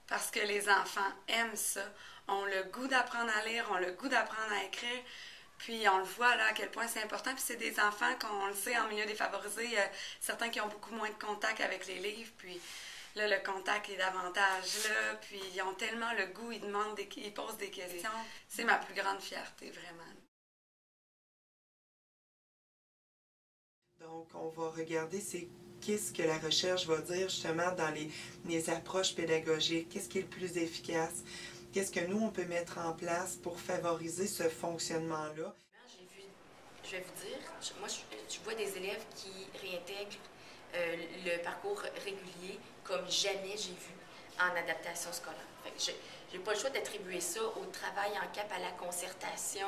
parce que les enfants aiment ça, ont le goût d'apprendre à lire, ont le goût d'apprendre à écrire. Puis on le voit là à quel point c'est important. Puis c'est des enfants qu'on le sait en milieu défavorisé, certains qui ont beaucoup moins de contact avec les livres. Puis là, le contact est davantage là. Puis ils ont tellement le goût, ils demandent, ils posent des questions. C'est ma plus grande fierté, vraiment. Donc, on va regarder qu'est-ce que la recherche va dire justement dans les approches pédagogiques, qu'est-ce qui est le plus efficace, qu'est-ce que nous, on peut mettre en place pour favoriser ce fonctionnement-là. Je vais vous dire, moi, je vois des élèves qui réintègrent le parcours régulier comme jamais j'ai vu en adaptation scolaire. Je n'ai pas le choix d'attribuer ça au travail en CAP, à la concertation,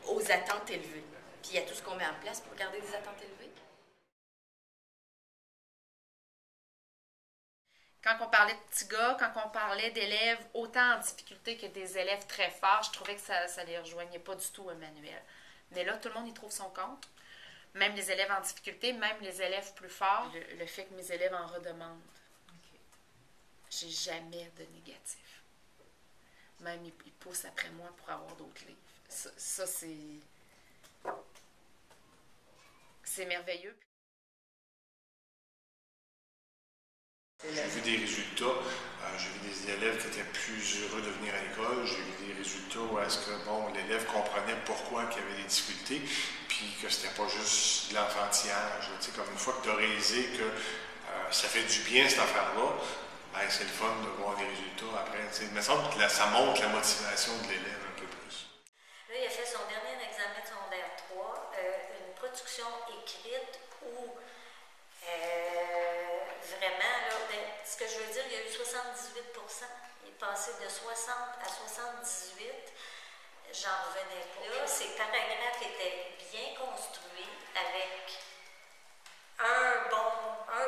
aux attentes élevées. Puis à tout ce qu'on met en place pour garder des attentes élevées. Quand on parlait de petits gars, quand on parlait d'élèves autant en difficulté que des élèves très forts, je trouvais que ça ne les rejoignait pas du tout, Emmanuel. Mais là, tout le monde y trouve son compte. Même les élèves en difficulté, même les élèves plus forts. Le fait que mes élèves en redemandent. Okay. J'ai jamais de négatif. Même ils poussent après moi pour avoir d'autres livres. Ça c'est merveilleux. J'ai vu des résultats, j'ai vu des élèves qui étaient plus heureux de venir à l'école, j'ai vu des résultats où est-ce que l'élève comprenait pourquoi il y avait des difficultés, puis que c'était pas juste de l'enfantillage. Tu sais, comme une fois que tu as réalisé que ça fait du bien cette affaire-là, ben, c'est le fun de voir les résultats après. Tu sais, il me semble que ça montre la motivation de l'élève un peu plus. Là, il a fait son dernier examen de secondaire 3, une production écrite où vraiment, là, ce que je veux dire, il y a eu 78%. Il est passé de 60 à 78. J'en revenais pas. Là, ces paragraphes étaient bien construits avec un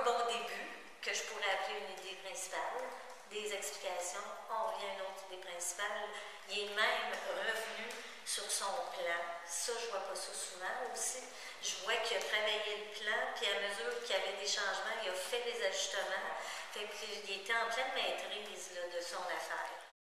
bon début, que je pourrais appeler une idée principale, des explications, on revient à une autre idée principale. Il est même revenu sur son plan. Ça, je vois pas ça souvent aussi. Je vois qu'il a travaillé le plan, puis à mesure qu'il y avait des changements, il a fait des ajustements. Fait qu'il était en pleine maîtrise là, de son affaire.